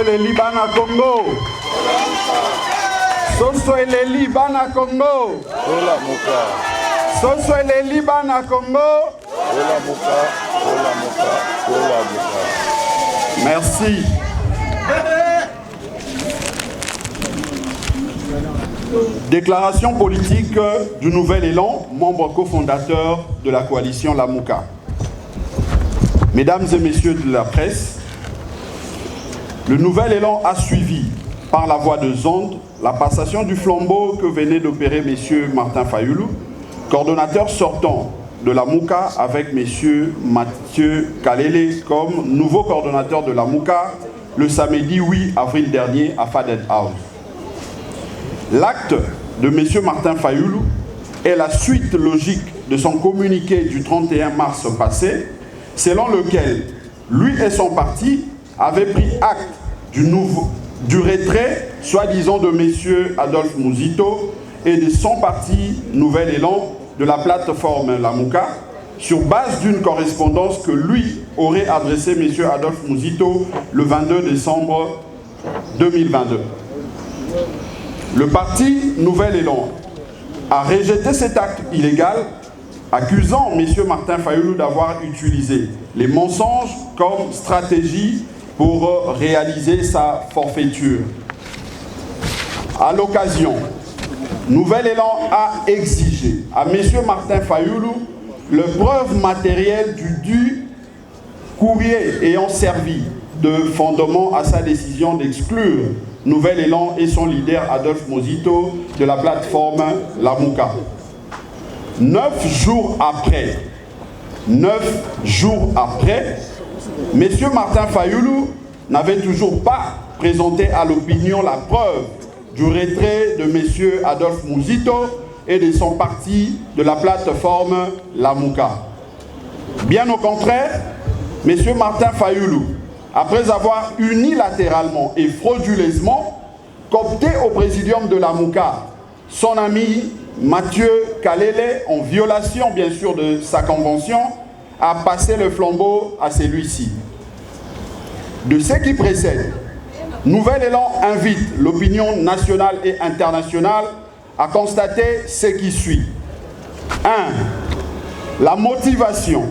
Eleli Bana Congo. Soso Eleli Bana Congo. Ola Muka. Soso Eleli Bana Congo. Ola Muka. Ola Muka. Ola Muka. Merci. Déclaration politique du Nouvel Élan, membre cofondateur de la coalition Lamuka. Mesdames et messieurs de la presse, le Nouvel Élan a suivi par la voie de Zonde la passation du flambeau que venait d'opérer M. Martin Fayoulou, coordonnateur sortant de la Mouka, avec M. Mathieu Kalele comme nouveau coordonnateur de la Mouka le samedi 8 avril dernier à Fadet House. L'acte de M. Martin Fayoulou est la suite logique de son communiqué du 31 mars passé, selon lequel lui et son parti avaient pris acte du retrait, soi-disant, de M. Adolphe Mouzito et de son parti Nouvel Élan de la plateforme Lamuka, sur base d'une correspondance que lui aurait adressée M. Adolphe Mouzito le 22 décembre 2022. Le parti Nouvel Élan a rejeté cet acte illégal, accusant M. Martin Fayoulou d'avoir utilisé les mensonges comme stratégie pour réaliser sa forfaiture. À l'occasion, Nouvel Élan a exigé à M. Martin Fayoulou le preuve matérielle du courrier ayant servi de fondement à sa décision d'exclure Nouvel Élan et son leader Adolphe Mouzito de la plateforme Lamuka. 9 jours après, M. Martin Fayoulou n'avait toujours pas présenté à l'opinion la preuve du retrait de M. Adolphe Mouzito et de son parti de la plateforme Lamuka. Bien au contraire, M. Martin Fayoulou, après avoir unilatéralement et frauduleusement coopté au présidium de Lamuka son ami Mathieu Kalele, en violation bien sûr de sa convention, a passé le flambeau à celui-ci. De ce qui précède, Nouvel Élan invite l'opinion nationale et internationale à constater ce qui suit. 1. La motivation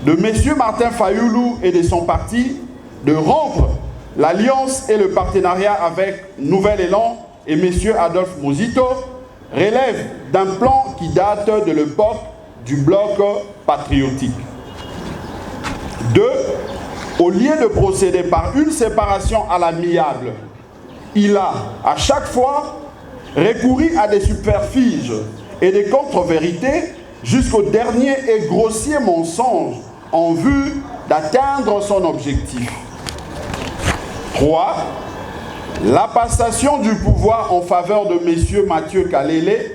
de M. Martin Fayoulou et de son parti de rompre l'alliance et le partenariat avec Nouvel Élan et M. Adolphe Mouzito relève d'un plan qui date de l'époque du bloc patriotique. 2. Au lieu de procéder par une séparation à l'amiable, il a à chaque fois recouru à des superfiges et des contre-vérités jusqu'au dernier et grossier mensonge en vue d'atteindre son objectif. 3. La passation du pouvoir en faveur de M. Mathieu Kalele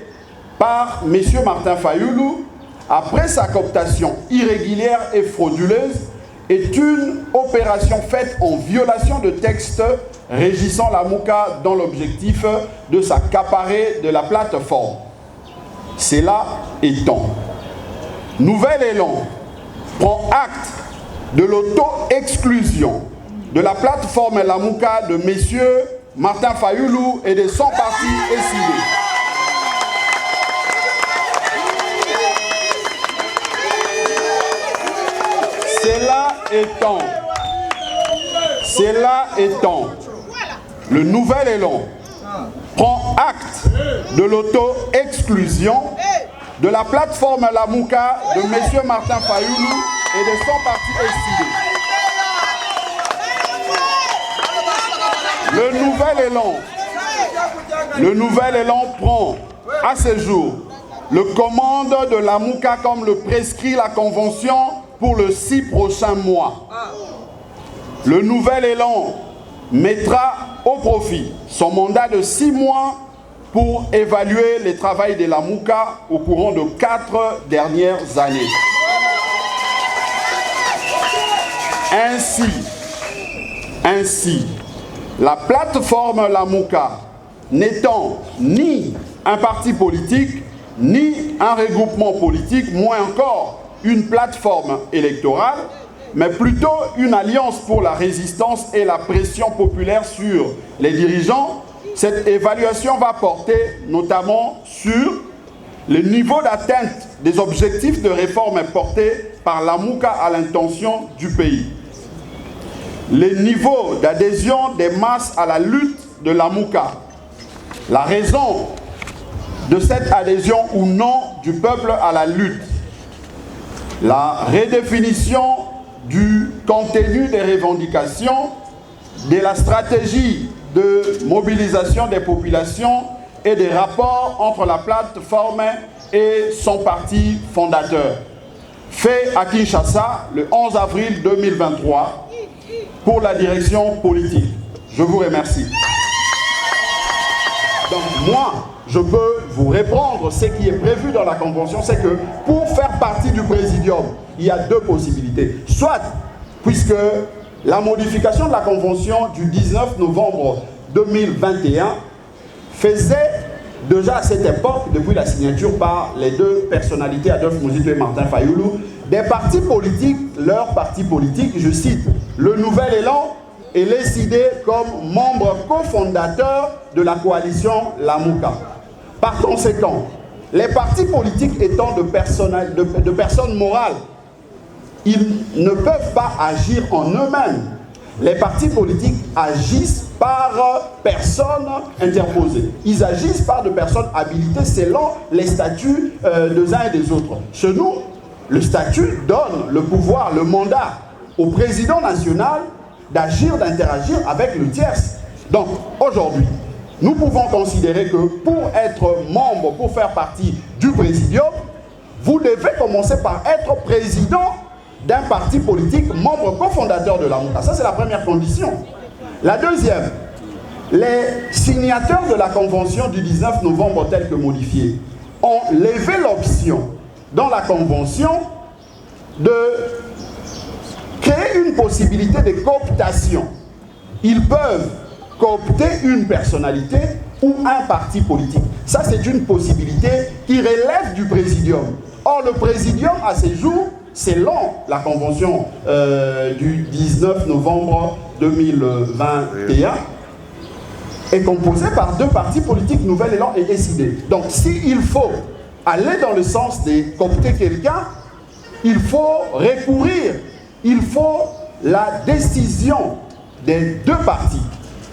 par M. Martin Fayoulou, après sa cooptation irrégulière et frauduleuse, est une opération faite en violation de textes régissant la Mouka dans l'objectif de s'accaparer de la plateforme. Cela étant, Nouvel Élan prend acte de l'auto-exclusion de la plateforme Lamuka de M. Martin Fayoulou et de son parti SID. Cela étant, le Nouvel Élan prend acte de l'auto-exclusion de la plateforme Lamuka de M. Martin Fayoulou et de son parti SID. Le Nouvel Élan prend à ce jour le commande de Lamuka comme le prescrit la convention pour le 6 prochains mois. Le Nouvel Élan mettra au profit son mandat de 6 mois pour évaluer le travail de Lamuka au courant de 4 dernières années. Ainsi, la plateforme Lamuka n'étant ni un parti politique, ni un regroupement politique, moins encore une plateforme électorale, mais plutôt une alliance pour la résistance et la pression populaire sur les dirigeants. Cette évaluation va porter notamment sur le niveau d'atteinte des objectifs de réforme portés par la Mouka à l'intention du pays, le niveau d'adhésion des masses à la lutte de la Mouka, la raison de cette adhésion ou non du peuple à la lutte, la redéfinition du contenu des revendications, de la stratégie de mobilisation des populations et des rapports entre la plateforme et son parti fondateur. Fait à Kinshasa le 11 avril 2023 pour la direction politique. Je vous remercie. Donc moi, je peux vous répondre, ce qui est prévu dans la convention, c'est que pour faire partie du présidium, il y a deux possibilités. Soit, puisque la modification de la convention du 19 novembre 2021 faisait déjà à cette époque, depuis la signature par les deux personnalités, Adolphe Mouzito et Martin Fayoulou, des partis politiques, leurs partis politiques, je cite, le Nouvel Élan est décidé comme membre cofondateur de la coalition Lamouka. Par conséquent, les partis politiques étant de personnes morales, ils ne peuvent pas agir en eux-mêmes. Les partis politiques agissent par personnes interposées. Ils agissent par de personnes habilitées selon les statuts des uns et des autres. Chez nous, le statut donne le pouvoir, le mandat au président national d'agir, d'interagir avec le tierce. Donc, aujourd'hui, nous pouvons considérer que pour être membre, pour faire partie du présidium, vous devez commencer par être président d'un parti politique, membre cofondateur de la Mouka. Ça, c'est la première condition. La deuxième, les signataires de la convention du 19 novembre telle que modifiée ont levé l'option dans la convention de créer une possibilité de cooptation. Ils peuvent coopter une personnalité ou un parti politique. Ça, c'est une possibilité qui relève du présidium. Or, le présidium, à ces jours, selon la convention du 19 novembre 2021, est composé par deux partis politiques, Nouvel Élan et SID. Donc, s'il faut aller dans le sens de coopter quelqu'un, il faut recourir, il faut la décision des deux partis.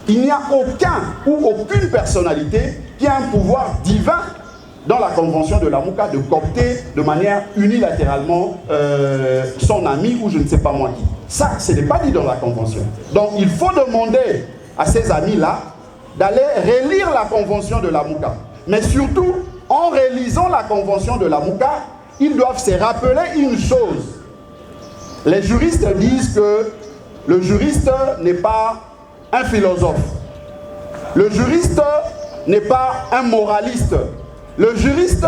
Il n'y a aucun ou aucune personnalité qui a un pouvoir divin dans la convention de la Mouka de coopter de manière unilatéralement son ami ou je ne sais pas moi qui. Ça, ce n'est pas dit dans la convention. Donc, il faut demander à ces amis-là d'aller relire la convention de la Mouka. Mais surtout, en relisant la convention de la Mouka, ils doivent se rappeler une chose. Les juristes disent que le juriste n'est pas un philosophe. Le juriste n'est pas un moraliste. Le juriste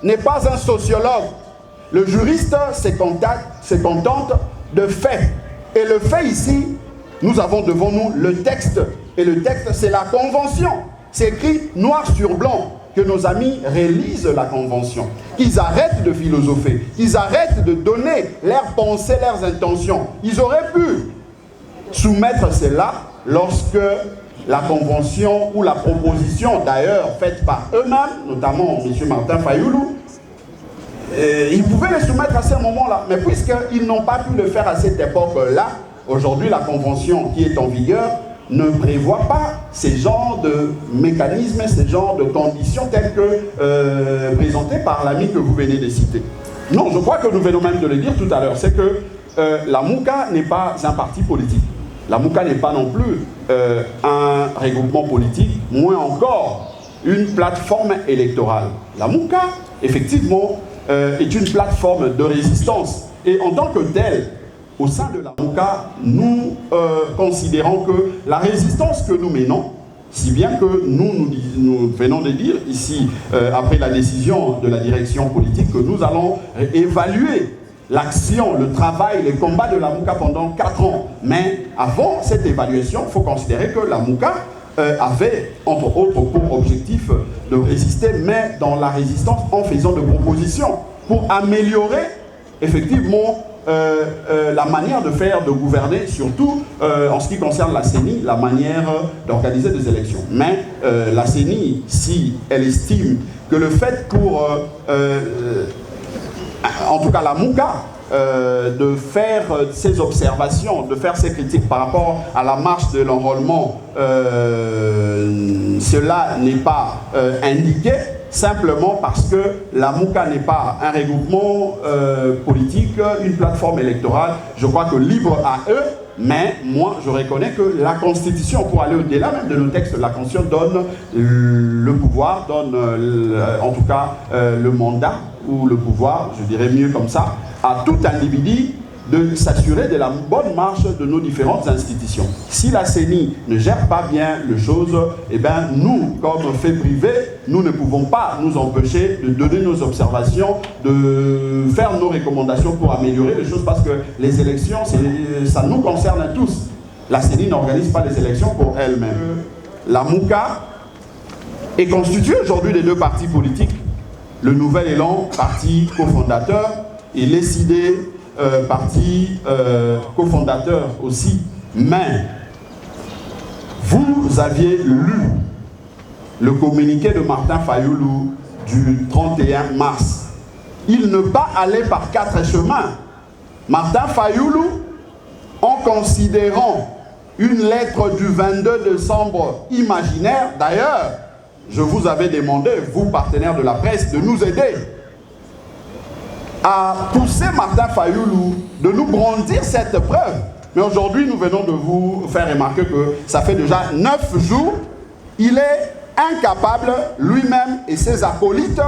n'est pas un sociologue. Le juriste se contente de faits. Et le fait ici, nous avons devant nous le texte. Et le texte, c'est la convention. C'est écrit noir sur blanc que nos amis réalisent la convention. Qu'ils arrêtent de philosopher. Qu'ils arrêtent de donner leurs pensées, leurs intentions. Ils auraient pu soumettre cela lorsque la convention ou la proposition d'ailleurs faite par eux-mêmes, notamment M. Martin Fayoulou, ils pouvaient les soumettre à ce moment-là. Mais puisqu'ils n'ont pas pu le faire à cette époque-là, aujourd'hui la convention qui est en vigueur ne prévoit pas ces genres de mécanismes, ces genres de conditions telles que présentées par l'ami que vous venez de citer. Non, je crois que nous venons même de le dire tout à l'heure, c'est que la Mouka n'est pas un parti politique. La Mouka n'est pas non plus un regroupement politique, moins encore une plateforme électorale. La Mouka, effectivement, est une plateforme de résistance. Et en tant que telle, au sein de la Mouka, nous considérons que la résistance que nous menons, si bien que nous venons de dire ici, après la décision de la direction politique, que nous allons évaluer l'action, le travail, les combats de la Mouka pendant 4 ans. Mais avant cette évaluation, il faut considérer que la Mouka avait, entre autres, pour objectif de résister, mais dans la résistance en faisant de propositions pour améliorer effectivement la manière de faire, de gouverner, surtout en ce qui concerne la CENI, la manière d'organiser des élections. Mais la CENI, si elle estime que le fait pour, en tout cas la MOUCA, de faire ses observations, de faire ses critiques par rapport à la marche de l'enrôlement, cela n'est pas indiqué, simplement parce que la MOUCA n'est pas un regroupement politique, une plateforme électorale. Je crois que libre à eux, mais moi je reconnais que la Constitution, pour aller au-delà même de nos textes, la Constitution donne le pouvoir, donne en tout cas le mandat, ou le pouvoir, je dirais mieux comme ça, à tout individu de s'assurer de la bonne marche de nos différentes institutions. Si la CENI ne gère pas bien les choses, eh bien nous, comme fait privé, nous ne pouvons pas nous empêcher de donner nos observations, de faire nos recommandations pour améliorer les choses, parce que les élections, ça nous concerne tous. La CENI n'organise pas les élections pour elle-même. La MOUCA est constituée aujourd'hui des deux partis politiques, le Nouvel Élan, parti cofondateur, et l'ECD, parti cofondateur aussi. Mais vous aviez lu le communiqué de Martin Fayoulou du 31 mars. Il ne pas aller par quatre chemins. Martin Fayoulou, en considérant une lettre du 22 décembre imaginaire, d'ailleurs, je vous avais demandé, vous partenaires de la presse, de nous aider à pousser Martin Fayoulou de nous brandir cette preuve. Mais aujourd'hui, nous venons de vous faire remarquer que ça fait déjà 9 jours, il est incapable, lui-même et ses acolytes,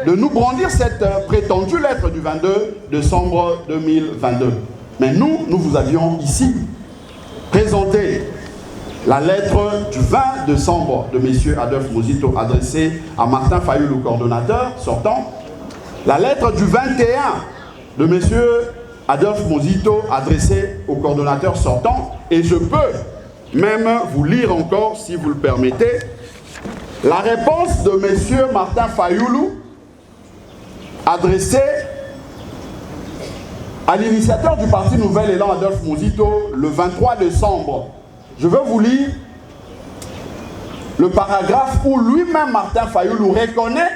de nous brandir cette prétendue lettre du 22 décembre 2022. Mais nous vous avions ici présenté la lettre du 20 décembre de M. Adolphe Muzito adressée à Martin Fayoulou, coordonnateur sortant. La lettre du 21 de M. Adolphe Muzito adressée au coordonnateur sortant. Et je peux même vous lire encore, si vous le permettez, la réponse de M. Martin Fayoulou adressée à l'initiateur du parti Nouvel Élan, Adolphe Muzito, le 23 décembre. Je veux vous lire le paragraphe où lui-même, Martin Fayoulou, reconnaît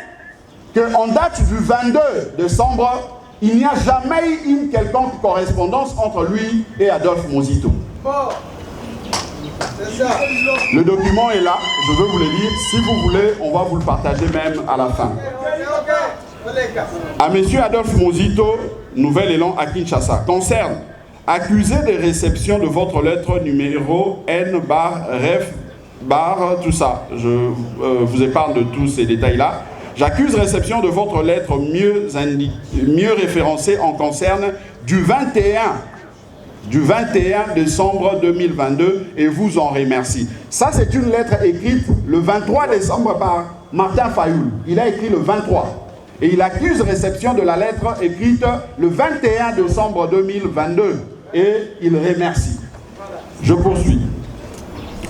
qu'en date du 22 décembre, il n'y a jamais eu une quelconque correspondance entre lui et Adolphe Muzito. Le document est là, je veux vous le lire. Si vous voulez, on va vous le partager même à la fin. À M. Adolphe Muzito, Nouvel Élan à Kinshasa, concerne accusé de réception de votre lettre numéro N/Ref/ tout ça. Je vous épargne de tous ces détails-là. J'accuse réception de votre lettre mieux référencée en concerne du 21 décembre 2022 et vous en remercie. Ça, c'est une lettre écrite le 23 décembre par Martin Fayoulou. Il a écrit le 23. Et il accuse réception de la lettre écrite le 21 décembre 2022. Et il remercie. Je poursuis.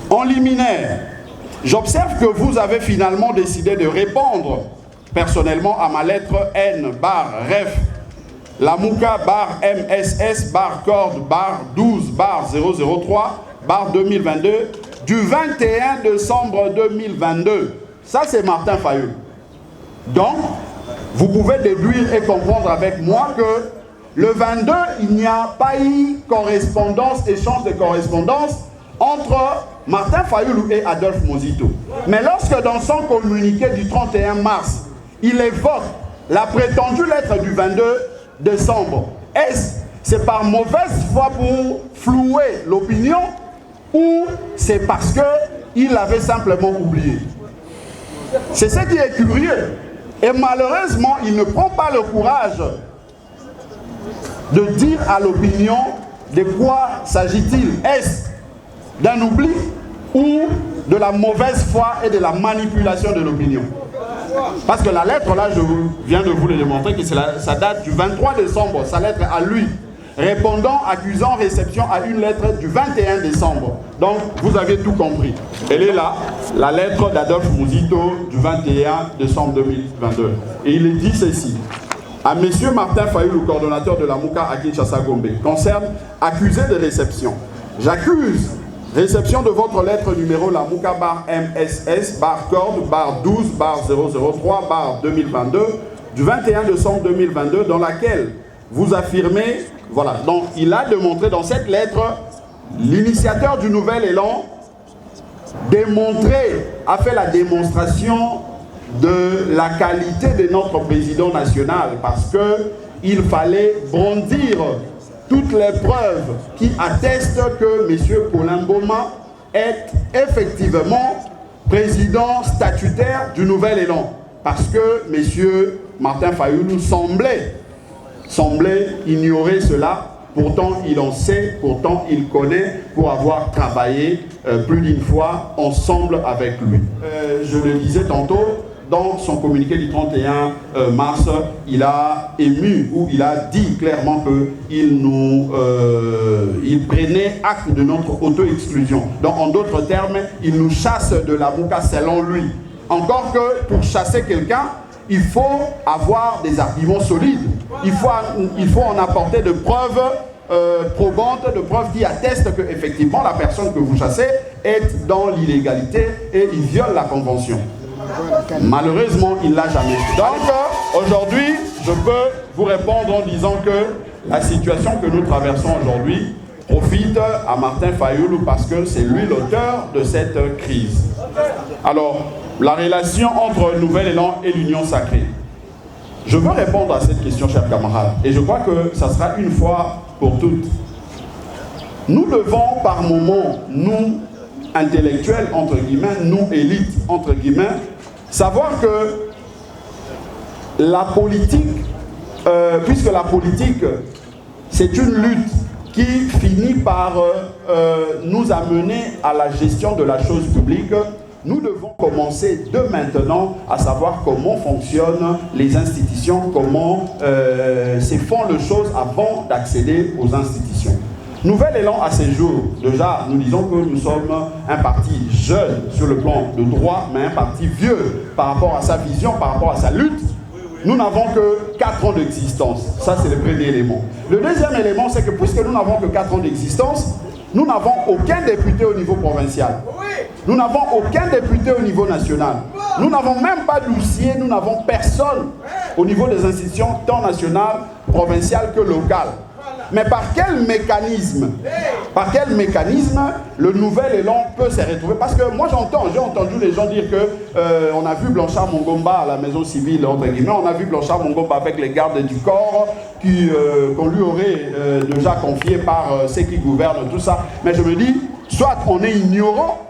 En liminaire, j'observe que vous avez finalement décidé de répondre personnellement à ma lettre N/Ref, la MOUCA/MSS/corde/12/003/2022 du 21 décembre 2022. Ça, c'est Martin Fayoulou. Donc, vous pouvez déduire et comprendre avec moi que le 22, il n'y a pas eu correspondance, échange de correspondance entre Martin Fayoulou et Adolphe Muzito. Mais lorsque dans son communiqué du 31 mars, il évoque la prétendue lettre du 22 décembre, c'est par mauvaise foi pour flouer l'opinion ou c'est parce qu'il avait simplement oublié? C'est ce qui est curieux. Et malheureusement, il ne prend pas le courage de dire à l'opinion de quoi s'agit-il. Est-ce d'un oubli ou de la mauvaise foi et de la manipulation de l'opinion? Parce que la lettre là, je viens de vous le démontrer que ça date du 23 décembre, sa lettre à lui, répondant, accusant réception à une lettre du 21 décembre. Donc, vous avez tout compris. Elle est là, la lettre d'Adolphe Muzito du 21 décembre 2022. Et il dit ceci. à M. Martin Fayoulou, coordonnateur de la Mouka à Kinshasa-Gombe, concerne accusé de réception. J'accuse réception de votre lettre numéro la Mouka bar MSS bar corde bar 12 bar 003 bar 2022 du 21 décembre 2022 dans laquelle vous affirmez, voilà, donc il a démontré dans cette lettre, l'initiateur du nouvel élan a fait la démonstration de la qualité de notre président national parce qu'il fallait brandir toutes les preuves qui attestent que M. Paulin Mboma est effectivement président statutaire du nouvel élan. Parce que M. Martin Fayoulou semblait ignorer cela, pourtant il en sait, pourtant il connaît pour avoir travaillé plus d'une fois ensemble avec lui. Je le disais tantôt, dans son communiqué du 31 mars, il a ému ou il a dit clairement qu'il prenait acte de notre auto-exclusion. Donc en d'autres termes, il nous chasse de la Mouka selon lui. Encore que pour chasser quelqu'un, il faut avoir des arguments solides. Il faut en apporter de preuves probantes, de preuves qui attestent qu'effectivement la personne que vous chassez est dans l'illégalité et il viole la convention. Malheureusement, il ne l'a jamais fait. Donc, aujourd'hui, je peux vous répondre en disant que la situation que nous traversons aujourd'hui profite à Martin Fayoulou parce que c'est lui l'auteur de cette crise. Alors, la relation entre Nouvel Élan et l'Union Sacrée. Je veux répondre à cette question, chers camarades, et je crois que ça sera une fois pour toutes. Nous devons, par moments, nous, intellectuels, entre guillemets, nous, élites, entre guillemets, savoir que la politique, puisque la politique, c'est une lutte qui finit par nous amener à la gestion de la chose publique, nous devons commencer de maintenant à savoir comment fonctionnent les institutions, comment se font les choses avant d'accéder aux institutions. Nouvel Élan à ces jours, déjà nous disons que nous sommes un parti jeune sur le plan de droit, mais un parti vieux par rapport à sa vision, par rapport à sa lutte. Nous n'avons que 4 ans d'existence, ça c'est le premier élément. Le deuxième élément, c'est que puisque nous n'avons que 4 ans d'existence, nous n'avons aucun député au niveau provincial. Nous n'avons aucun député au niveau national. Nous n'avons même pas d'huissier, nous n'avons personne au niveau des institutions, tant nationales, provinciales que locales. Mais par quel mécanisme le nouvel élan peut se retrouver? Parce que moi j'ai entendu les gens dire que on a vu Blanchard Mongomba à la maison civile, entre guillemets, on a vu Blanchard Mongomba avec les gardes du corps qu'on lui aurait déjà confié par ceux qui gouvernent, tout ça. Mais je me dis, soit on est ignorant,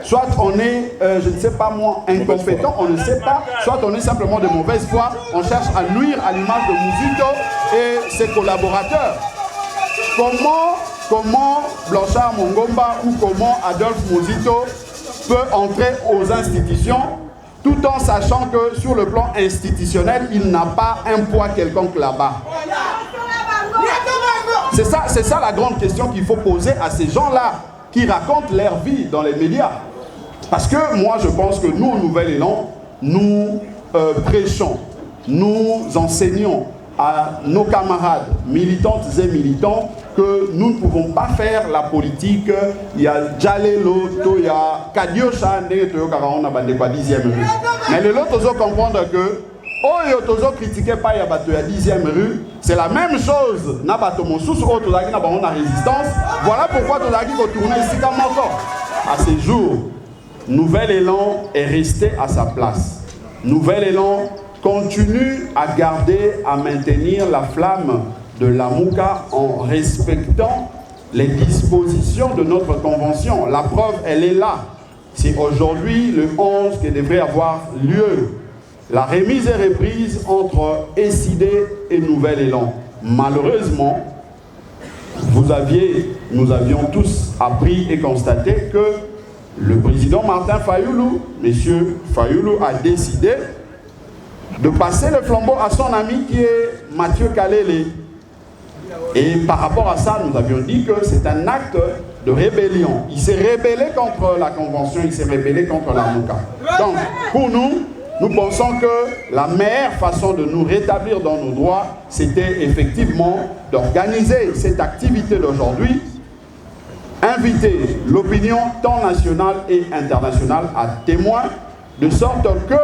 soit on est, je ne sais pas moi, incompétent, on ne sait pas, soit on est simplement de mauvaise foi, on cherche à nuire à l'image de Mouzito et ses collaborateurs. Comment Blanchard Mongomba ou comment Adolphe Mouzito peut entrer aux institutions tout en sachant que sur le plan institutionnel, il n'a pas un poids quelconque là-bas? C'est ça la grande question qu'il faut poser à ces gens-là qui racontent leur vie dans les médias. Parce que moi, je pense que nous, au Nouvel Élan, nous prêchons, nous enseignons à nos camarades militantes et militants que nous ne pouvons pas faire la politique. Il y a Djalelo, il y a Kadiosha, il y a 10e rue. Mais les autres ont comprendre que oh, ils ont critiqué pas il y a 10e rue. C'est la même chose. N'a pas mon sous autre n'a pas résistance. Voilà pourquoi tu as dit qu'on tourne ici comme encore. À ces jours, Nouvel Élan est resté à sa place. Nouvel Élan continue à garder, à maintenir la flamme de la Mouka en respectant les dispositions de notre convention. La preuve, elle est là. C'est aujourd'hui le 11 qui devrait avoir lieu. La remise et reprise entre SID et Nouvel Élan. Malheureusement, nous avions tous appris et constaté que le président Martin Fayoulou, M. Fayoulou, a décidé de passer le flambeau à son ami qui est Mathieu Kalele. Et par rapport à ça, nous avions dit que c'est un acte de rébellion. Il s'est rébellé contre la convention, il s'est rébellé contre la Mouka. Donc, pour nous, nous pensons que la meilleure façon de nous rétablir dans nos droits, c'était effectivement d'organiser cette activité d'aujourd'hui, inviter l'opinion tant nationale et internationale à témoin, de sorte que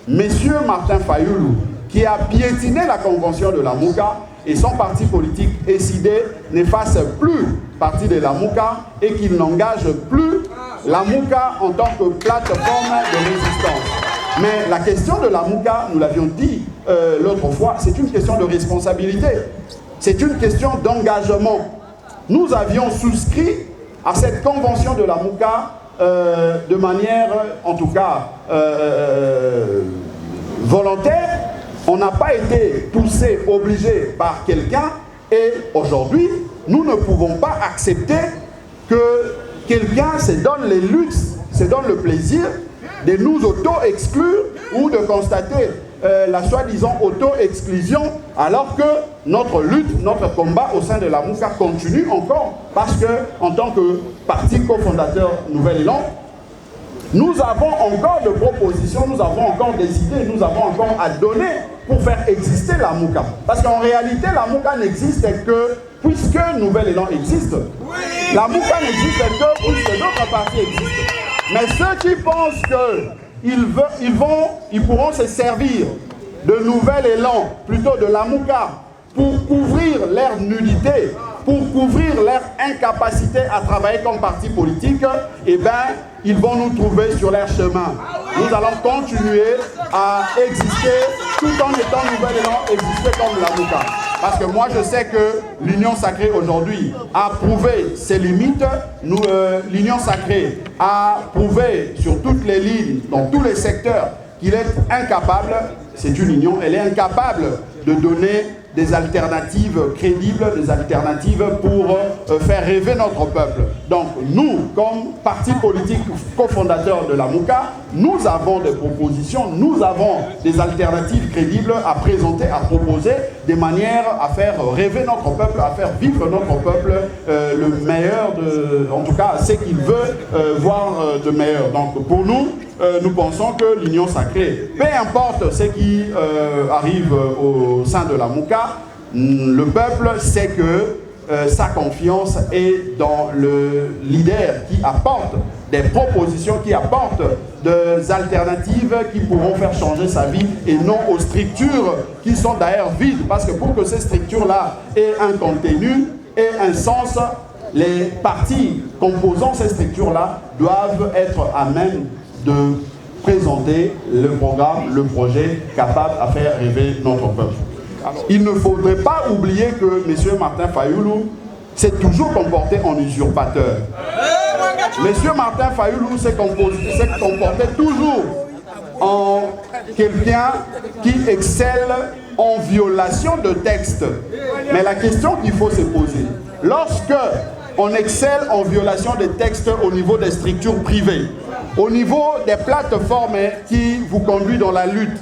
M. Martin Fayulu, qui a piétiné la convention de la MOUCA et son parti politique SID ne fasse plus partie de la MOUCA et qu'il n'engage plus la MOUCA en tant que plateforme de résistance. Mais la question de la MOUCA, nous l'avions dit l'autre fois, c'est une question de responsabilité. C'est une question d'engagement. Nous avions souscrit à cette convention de la MOUCA de manière, en tout cas, volontaire. On n'a pas été poussé, obligé par quelqu'un. Et aujourd'hui, nous ne pouvons pas accepter que quelqu'un se donne les luxes, se donne le plaisir de nous auto-exclure ou de constater la soi-disant auto-exclusion, alors que notre lutte, notre combat au sein de la MOUCA continue encore, parce que en tant que parti cofondateur Nouvel Élan, nous avons encore de propositions, nous avons encore des idées, nous avons encore à donner pour faire exister la MOUCA. Parce qu'en réalité, la MOUCA n'existe que puisque Nouvel Élan existe. La MOUCA n'existe que puisque d'autres partis existent. Mais ceux qui pensent qu'ils pourront se servir de Nouvel Élan, plutôt de la MOUCA, pour couvrir leur nudité, pour couvrir leur incapacité à travailler comme parti politique, eh bien, ils vont nous trouver sur leur chemin. Nous allons continuer à exister tout en étant Nouvel Élan, exister comme la MOUCA. Parce que moi, je sais que l'Union Sacrée aujourd'hui a prouvé ses limites. L'Union Sacrée a prouvé sur toutes les lignes, dans tous les secteurs, qu'il est incapable, c'est une union, elle est incapable de donner des alternatives crédibles, des alternatives pour faire rêver notre peuple. Donc nous, comme parti politique cofondateur de la MOUCA, nous avons des propositions, nous avons des alternatives crédibles à présenter, à proposer, de manière à faire rêver notre peuple, à faire vivre notre peuple le meilleur, en tout cas ce qu'il veut voir de meilleur. Donc pour nous, nous pensons que l'Union Sacrée, peu importe ce qui arrive au sein de la MOUCA, le peuple sait que sa confiance est dans le leader qui apporte des propositions, qui apporte des alternatives qui pourront faire changer sa vie et non aux structures qui sont d'ailleurs vides. Parce que pour que ces structures-là aient un contenu et un sens, les partis composant ces structures-là doivent être à même de présenter le programme, le projet capable à faire rêver notre peuple. Il ne faudrait pas oublier que M. Martin Fayulu s'est toujours comporté en usurpateur. M. Martin Fayulu s'est comporté toujours en quelqu'un qui excelle en violation de texte. Mais la question qu'il faut se poser, lorsque on excelle en violation des textes au niveau des structures privées, au niveau des plateformes qui vous conduisent dans la lutte,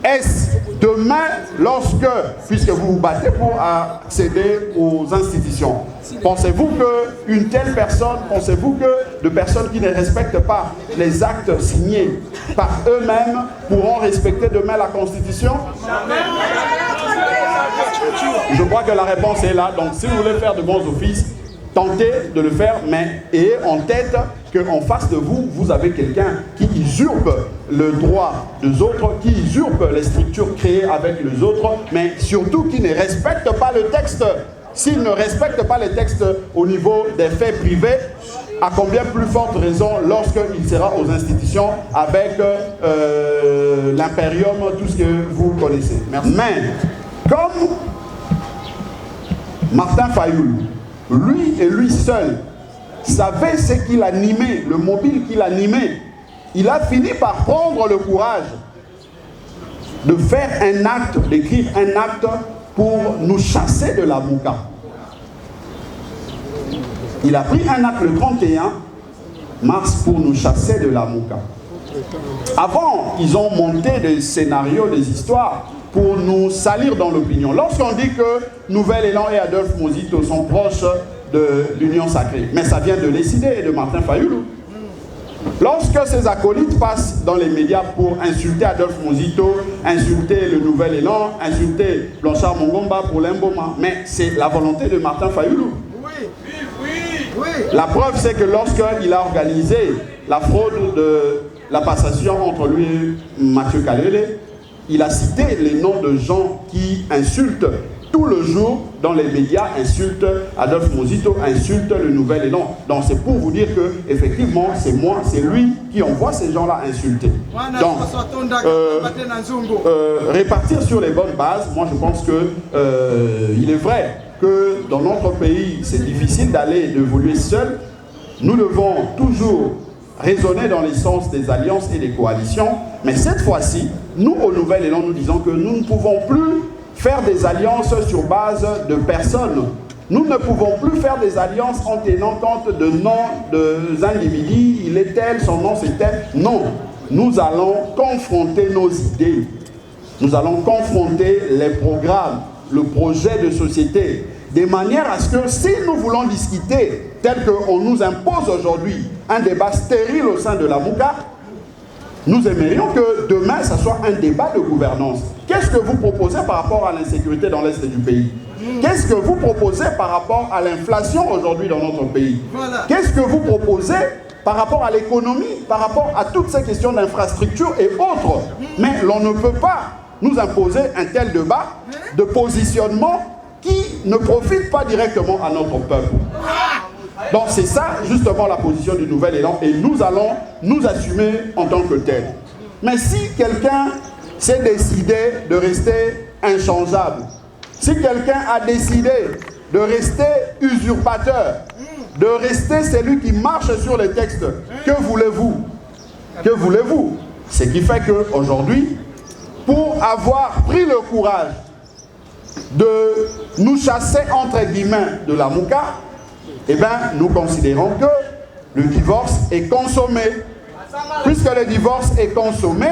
est-ce demain, puisque vous vous battez pour accéder aux institutions, pensez-vous qu'une telle personne, pensez-vous que de personnes qui ne respectent pas les actes signés par eux-mêmes pourront respecter demain la Constitution? Je crois que la réponse est là. Donc si vous voulez faire de bons offices, tentez de le faire, mais ayez en tête qu'en face de vous, vous avez quelqu'un qui usurpe le droit des autres, qui usurpe les structures créées avec les autres, mais surtout qui ne respecte pas le texte. S'il ne respecte pas les textes au niveau des faits privés, à combien plus forte raison lorsqu'il sera aux institutions avec l'impérium, tout ce que vous connaissez. Merci. Mais, comme Martin Fayulu, lui et lui seul savait ce qu'il animait, le mobile qu'il animait, il a fini par prendre le courage de faire un acte, d'écrire un acte pour nous chasser de la MOUCA. Il a pris un acte le 31 mars pour nous chasser de la MOUCA. Avant, ils ont monté des scénarios, des histoires pour nous salir dans l'opinion. Lorsqu'on dit que Nouvel Élan et Adolphe Muzito sont proches de l'Union Sacrée, mais ça vient de l'SID et de Martin Fayulu. Lorsque ces acolytes passent dans les médias pour insulter Adolphe Muzito, insulter le Nouvel Élan, insulter Blanchard Mongomba pour l'Emboma, mais c'est la volonté de Martin Fayoulou. La preuve, c'est que lorsqu'il a organisé la fraude de la passation entre lui et Mathieu Kalele, il a cité les noms de gens qui insultent tout le jour dans les médias, insultent Adolphe Muzito, insultent le Nouvel Élan. Donc c'est pour vous dire que effectivement c'est moi, c'est lui qui envoie ces gens-là insulter. Donc répartir sur les bonnes bases, moi je pense que il est vrai que dans notre pays c'est difficile d'aller d'évoluer seul. Nous devons toujours raisonner dans les sens des alliances et des coalitions, mais cette fois-ci, nous au Nouvel Élan, nous disons que nous ne pouvons plus faire des alliances sur base de personnes. Nous ne pouvons plus faire des alliances en tenant compte de noms d'individus, il est tel, son nom c'est tel. Non, nous allons confronter nos idées. Nous allons confronter les programmes, le projet de société, de manière à ce que si nous voulons discuter, tel qu'on nous impose aujourd'hui, un débat stérile au sein de la MOUCA, nous aimerions que demain, ça soit un débat de gouvernance. Qu'est-ce que vous proposez par rapport à l'insécurité dans l'Est du pays? Qu'est-ce que vous proposez par rapport à l'inflation aujourd'hui dans notre pays? Qu'est-ce que vous proposez par rapport à l'économie, par rapport à toutes ces questions d'infrastructure et autres? Mais l'on ne peut pas nous imposer un tel débat de positionnement qui ne profite pas directement à notre peuple. Donc c'est ça justement la position du Nouvel Élan et nous allons nous assumer en tant que tel. Mais si quelqu'un s'est décidé de rester inchangeable, si quelqu'un a décidé de rester usurpateur, de rester celui qui marche sur les textes, que voulez-vous? Que voulez-vous? Ce qui fait qu'aujourd'hui, pour avoir pris le courage de nous chasser entre guillemets de la MOUCA, eh bien, nous considérons que le divorce est consommé. Puisque le divorce est consommé,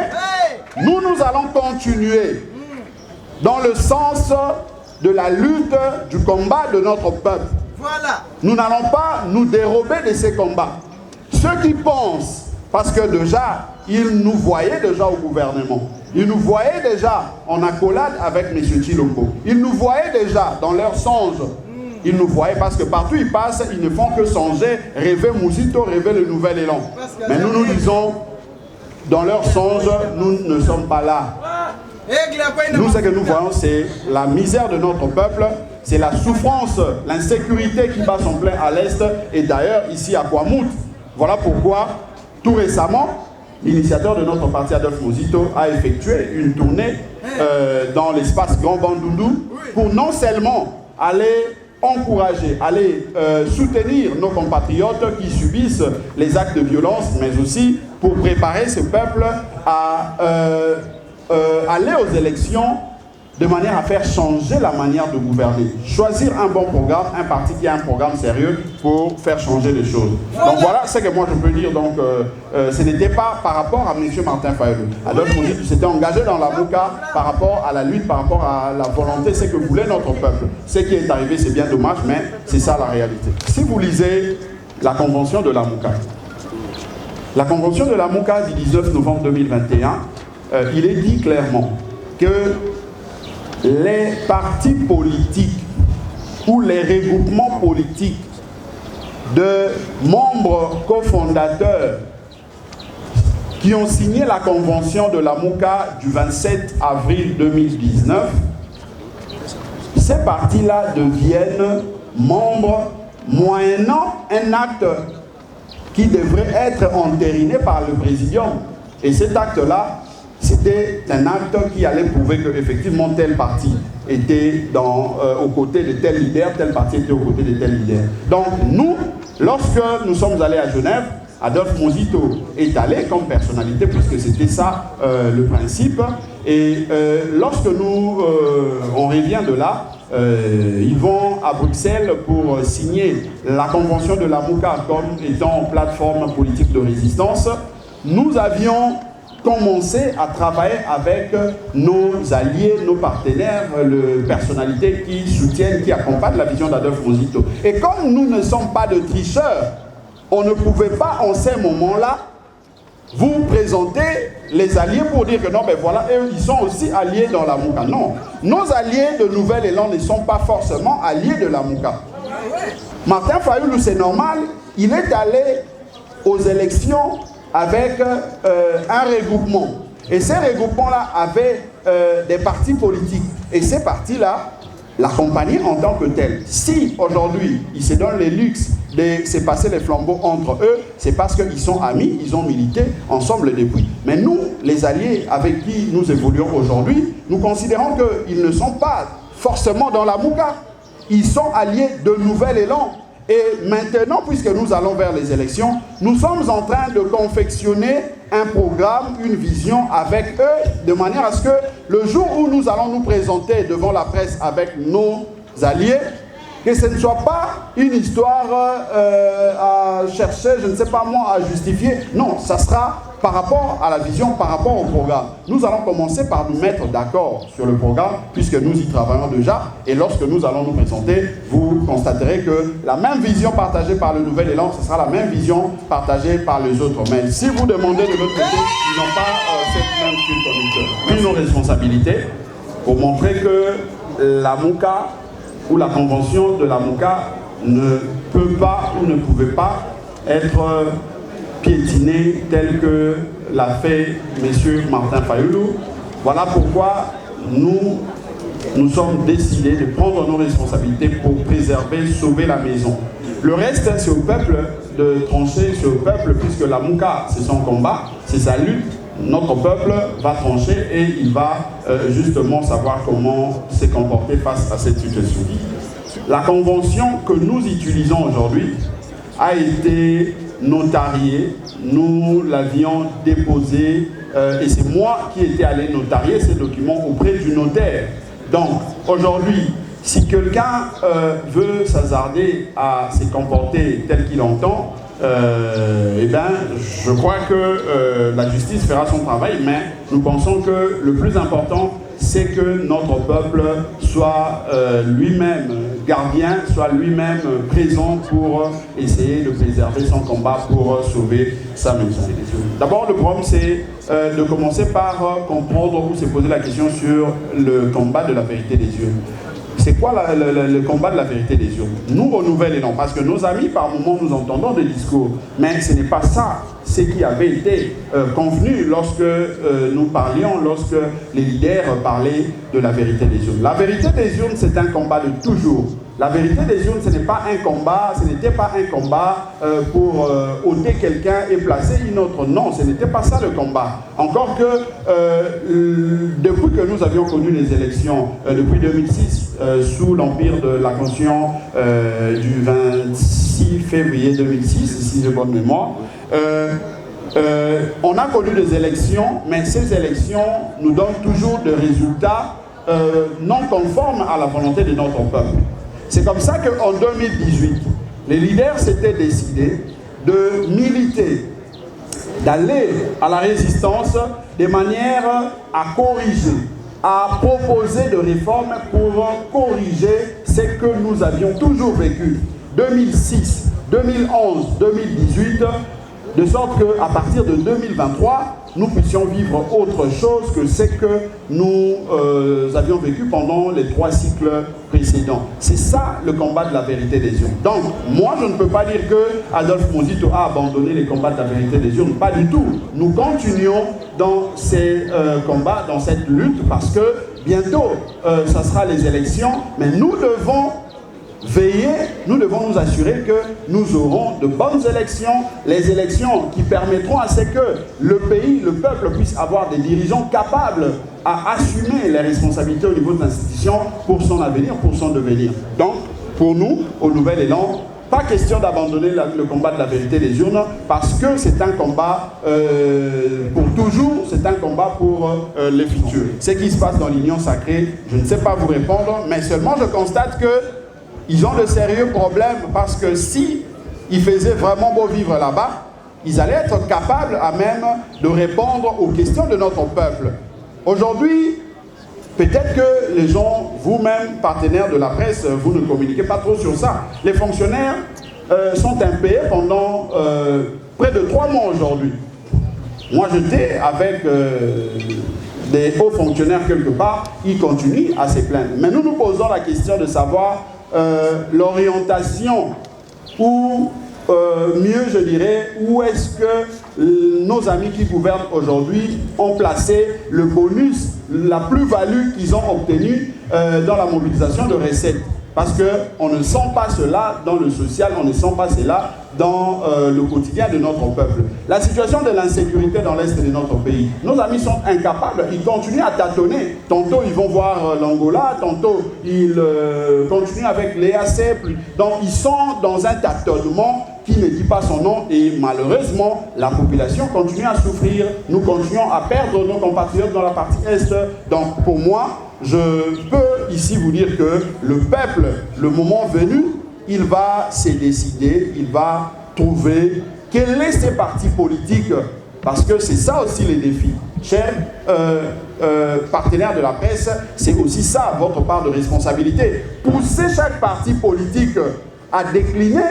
nous allons continuer dans le sens de la lutte, du combat de notre peuple. Nous n'allons pas nous dérober de ces combats. Ceux qui pensent, parce que déjà, ils nous voyaient déjà au gouvernement, ils nous voyaient déjà en accolade avec M. Tshilombo, ils nous voyaient déjà dans leurs songes. Ils nous voyaient parce que partout ils passent, ils ne font que songer, rêver Muzito, rêver le Nouvel Élan. Mais nous nous disons, dans leurs songes, nous ne sommes pas là. Nous, ce que nous voyons, c'est la misère de notre peuple, c'est la souffrance, l'insécurité qui bat son plein à l'Est, et d'ailleurs ici à Kwamouth. Voilà pourquoi, tout récemment, l'initiateur de notre parti, Adolphe Muzito, a effectué une tournée dans l'espace Grand Bandundu pour non seulement aller encourager, aller soutenir nos compatriotes qui subissent les actes de violence, mais aussi pour préparer ce peuple à aller aux élections de manière à faire changer la manière de gouverner. Choisir un bon programme, un parti qui a un programme sérieux pour faire changer les choses. Donc voilà ce que moi je peux dire. Donc ce n'était pas par rapport à M. Martin Fayoulou. Adolphe Muzito s'était engagé dans la MOUCA par rapport à la lutte, par rapport à la volonté, ce que voulait notre peuple. Ce qui est arrivé, c'est bien dommage, mais c'est ça la réalité. Si vous lisez la convention de la MOUCA, la convention de la MOUCA du 19 novembre 2021, il est dit clairement que les partis politiques ou les regroupements politiques de membres cofondateurs qui ont signé la convention de la MOUCA du 27 avril 2019, ces partis-là deviennent membres moyennant un acte qui devrait être entériné par le présidium. Et cet acte-là, c'était un acte qui allait prouver qu'effectivement tel parti était aux côtés de tel leader, tel parti était aux côtés de tel leader. Donc nous, lorsque nous sommes allés à Genève, Adolphe Muzito est allé comme personnalité, puisque c'était ça le principe. Et lorsque on revient de là, ils vont à Bruxelles pour signer la convention de la MOUCA comme étant plateforme politique de résistance. Nous avions commencé à travailler avec nos alliés, nos partenaires, les personnalités qui soutiennent, qui accompagnent la vision d'Adolphe Muzito. Et comme nous ne sommes pas de tricheurs, on ne pouvait pas en ces moments-là vous présentez les alliés pour dire que non, mais voilà, eux, ils sont aussi alliés dans la Mouka. Non, nos alliés de Nouvel Élan ne sont pas forcément alliés de la Mouka. Martin Fayulu, c'est normal, il est allé aux élections avec un regroupement. Et ces regroupements-là avaient des partis politiques. Et ces partis-là l'accompagnaient en tant que tels. Si aujourd'hui, ils se donnent les luxes de se passer les flambeaux entre eux, c'est parce qu'ils sont amis, ils ont milité ensemble depuis. Mais nous, les alliés avec qui nous évoluons aujourd'hui, nous considérons qu'ils ne sont pas forcément dans la Mouka. Ils sont alliés de Nouvel Élan. Et maintenant, puisque nous allons vers les élections, nous sommes en train de confectionner un programme, une vision avec eux, de manière à ce que le jour où nous allons nous présenter devant la presse avec nos alliés, que ce ne soit pas une histoire à chercher, je ne sais pas moi, à justifier. Non, ça sera par rapport à la vision, par rapport au programme. Nous allons commencer par nous mettre d'accord sur le programme, puisque nous y travaillons déjà. Et lorsque nous allons nous présenter, vous constaterez que la même vision partagée par le Nouvel Élan, ce sera la même vision partagée par les autres. Mais si vous demandez de l'autre côté, ils n'ont pas cette même fil conducteur. Une nos responsabilités pour montrer que la Mouka ou la convention de la Mouka ne peut pas ou ne pouvait pas être piétinée telle que l'a fait M. Martin Fayulu. Voilà pourquoi nous sommes décidés de prendre nos responsabilités pour préserver, sauver la maison. Le reste, c'est au peuple de trancher, c'est au peuple, puisque la Mouka, c'est son combat, c'est sa lutte. Notre peuple va trancher et il va justement savoir comment se comporter face à cette situation. La convention que nous utilisons aujourd'hui a été notariée. Nous l'avions déposée et c'est moi qui étais allé notarier ces documents auprès du notaire. Donc aujourd'hui, si quelqu'un veut s'hasarder à se comporter tel qu'il entend, eh bien, je crois que la justice fera son travail, mais nous pensons que le plus important, c'est que notre peuple soit lui-même gardien, soit lui-même présent pour essayer de préserver son combat pour sauver sa maison. D'abord, le problème, c'est de commencer par comprendre ou se poser la question sur le combat de la vérité des yeux. C'est quoi le combat de la vérité des yeux? Nous, au Nouvel Élan, parce que nos amis, par moments, nous entendons des discours, mais ce n'est pas ça, ce qui avait été convenu lorsque nous parlions, lorsque les leaders parlaient de la vérité des urnes. La vérité des urnes, c'est un combat de toujours. La vérité des urnes, ce n'est pas un combat, ce n'était pas un combat pour ôter quelqu'un et placer une autre. Non, ce n'était pas ça le combat. Encore que depuis que nous avions connu les élections, depuis 2006, sous l'empire de la Constitution du 26 février 2006, si j'ai bonne mémoire, on a connu des élections, mais ces élections nous donnent toujours des résultats non conformes à la volonté de notre peuple. C'est comme ça qu'en 2018, les leaders s'étaient décidés de militer, d'aller à la résistance de manière à corriger, à proposer de réformes pour corriger ce que nous avions toujours vécu. 2006, 2011, 2018, de sorte qu'à partir de 2023, nous puissions vivre autre chose que ce que nous avions vécu pendant les 3 cycles précédents. C'est ça le combat de la vérité des urnes. Donc, moi je ne peux pas dire que Adolphe Muzito a abandonné les combats de la vérité des urnes, pas du tout. Nous continuons dans ces combats, dans cette lutte, parce que bientôt, ça sera les élections, mais nous devons veiller, nous devons nous assurer que nous aurons de bonnes élections, les élections qui permettront à ce que le pays, le peuple puisse avoir des dirigeants capables à assumer les responsabilités au niveau de l'institution pour son avenir, pour son devenir. Donc, pour nous, au Nouvel Élan, pas question d'abandonner le combat de la vérité des urnes parce que c'est un combat pour toujours, c'est un combat pour les futurs. Ce qui se passe dans l'Union sacrée, je ne sais pas vous répondre, mais seulement je constate que ils ont de sérieux problèmes parce que si ils faisaient vraiment beau vivre là-bas, ils allaient être capables à même de répondre aux questions de notre peuple. Aujourd'hui, peut-être que les gens, vous-même, partenaires de la presse, vous ne communiquez pas trop sur ça. Les fonctionnaires sont impayés pendant près de 3 mois aujourd'hui. Moi, j'étais avec des hauts fonctionnaires quelque part, ils continuent à se plaindre. Mais nous nous posons la question de savoir l'orientation ou mieux je dirais, où est-ce que nos amis qui gouvernent aujourd'hui ont placé le bonus, la plus-value qu'ils ont obtenue dans la mobilisation de recettes. Parce qu'on ne sent pas cela dans le social, on ne sent pas cela dans le quotidien de notre peuple. La situation de l'insécurité dans l'Est de notre pays, nos amis sont incapables, ils continuent à tâtonner. Tantôt ils vont voir l'Angola, tantôt ils continuent avec l'EAC. Donc ils sont dans un tâtonnement qui ne dit pas son nom et malheureusement la population continue à souffrir. Nous continuons à perdre nos compatriotes dans la partie Est. Donc pour moi, je peux ici vous dire que le peuple, le moment venu, il va se décider, il va trouver quels sont ces partis politiques, parce que c'est ça aussi les défis. Chers partenaires de la presse, c'est aussi ça votre part de responsabilité. Pousser chaque parti politique à décliner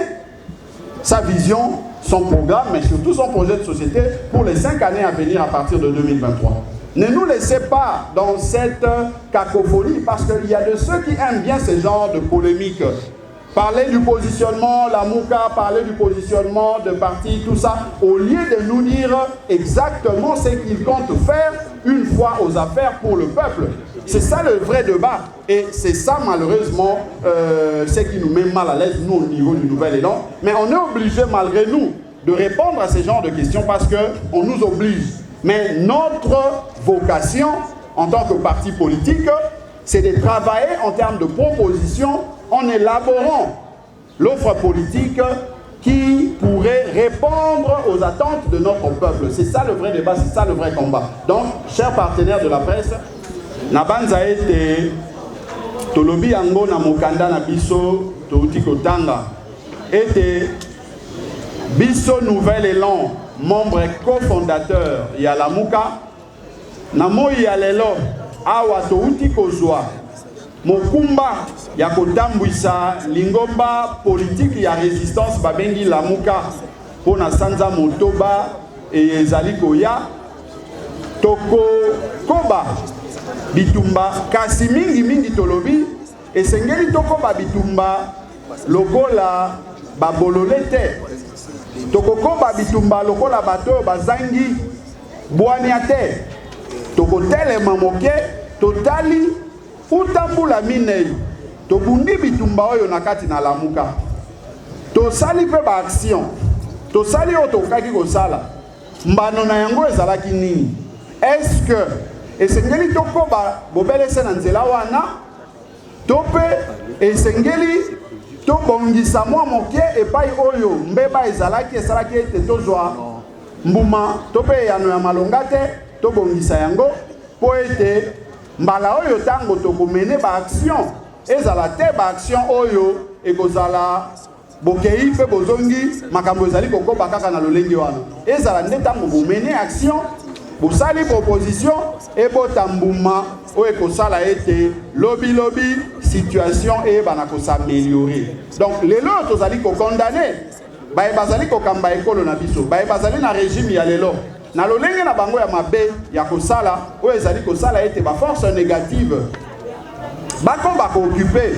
sa vision, son programme, mais surtout son projet de société pour les 5 années à venir à partir de 2023. Ne nous laissez pas dans cette cacophonie, parce qu'il y a de ceux qui aiment bien ce genre de polémique. Parler du positionnement, la Mouka, parler du positionnement de parti, tout ça, au lieu de nous dire exactement ce qu'ils comptent faire une fois aux affaires pour le peuple. C'est ça le vrai débat. Et c'est ça, malheureusement, ce qui nous met mal à l'aise, nous, au niveau du Nouvel Élan. Mais on est obligé, malgré nous, de répondre à ce genre de questions parce qu'on nous oblige. Mais notre vocation, en tant que parti politique, c'est de travailler en termes de propositions en élaborant l'offre politique qui pourrait répondre aux attentes de notre peuple. C'est ça le vrai débat, c'est ça le vrai combat. Donc, chers partenaires de la presse, Nabanza ete tolobi yango na mokanda na biso touti kotanga ete biso Nouvel Élan, membre cofondateur ya la Mouka na moi ya lelo awa touti kozwa mokumba ya kotambwisa lingomba politique ya résistance babengi la Mouka pona sanza motoba ezali koya toko koba bitumba kasi mingi tolobi esengeli tokoba bitumba lokola babololete tokokoba bitumba lokola bato bazangi bwania te tokotelema moke totali utambula minei tobundi bitumba oyo na kati na lamuka tosali pe ba action tosali oyo tokaki kosala mbano na yango ezalaki nini est-ce que esengeli tokoba bobelese na nzela wana tope esengeli tobongisa mwa moke epai oyo mbeba ezalaki esalaki ete tozwa mbuma tope yano ya malonga te tobongisa yango po ete mbala oyo tango tokomene ba action ezala te ba action oyo ekozala bokei pe bozongi makambo ezali kokoba kaka na lolenge wana ezala nde tango bomene action bosali proposition et botambuma oyo ekosala ete lobi situation eyebana s'améliorer. Donc lelo tozali kokondane baye bazali kokamba ekolo na biso baye bazali na régime ya lelo na lolenge na bango ya mabe ya kosala oyo ezali kosala ete ba force négative bakomba ko occuper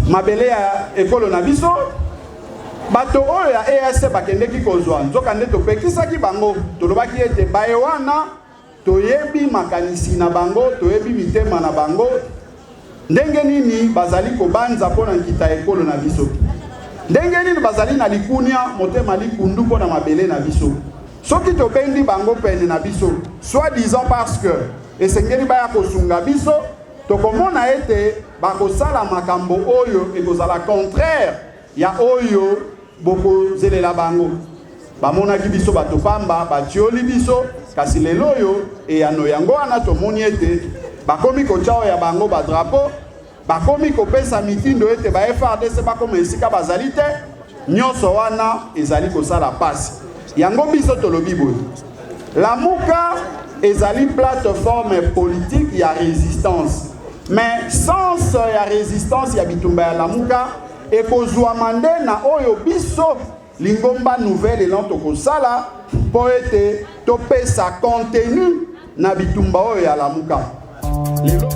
mabele ya ekolo na biso bato oyo ya EAC bakendeki kozwa nzoka nde topekisaki bango tolobaki ete baye wana toyebi makanisi na bango toyebi mitema na bango ndenge nini bazali kobanza mpona nkita ekolo na biso ndenge nini bazali na likunia motema likundu mpona mabele na biso soki tobendi bango pene na biso soit disant parce que esengeli baya kosunga biso tokomona ete bakosala makambo oyo ekozala contraire ya oyo boko zelela bango bamonaki biso bato pamba batioli biso kasi lelo oyo eyano yango wana tomoni ete bakomi kochao ya bango badrapo bakomi kopesa mitindo ete ba FRDC bakoma esika bazali te nyonso wana ezali kosala pasi yango biso tolobi boye la Mouka ezali plateforme politique ya résistance mais sans ya résistance ya bitumba ya la Mouka ekozwa mande na oyo biso lingomba Nouvel Élan tokosala mpo ete topesa contenu na bitumba oyo ya lamuka. Lelo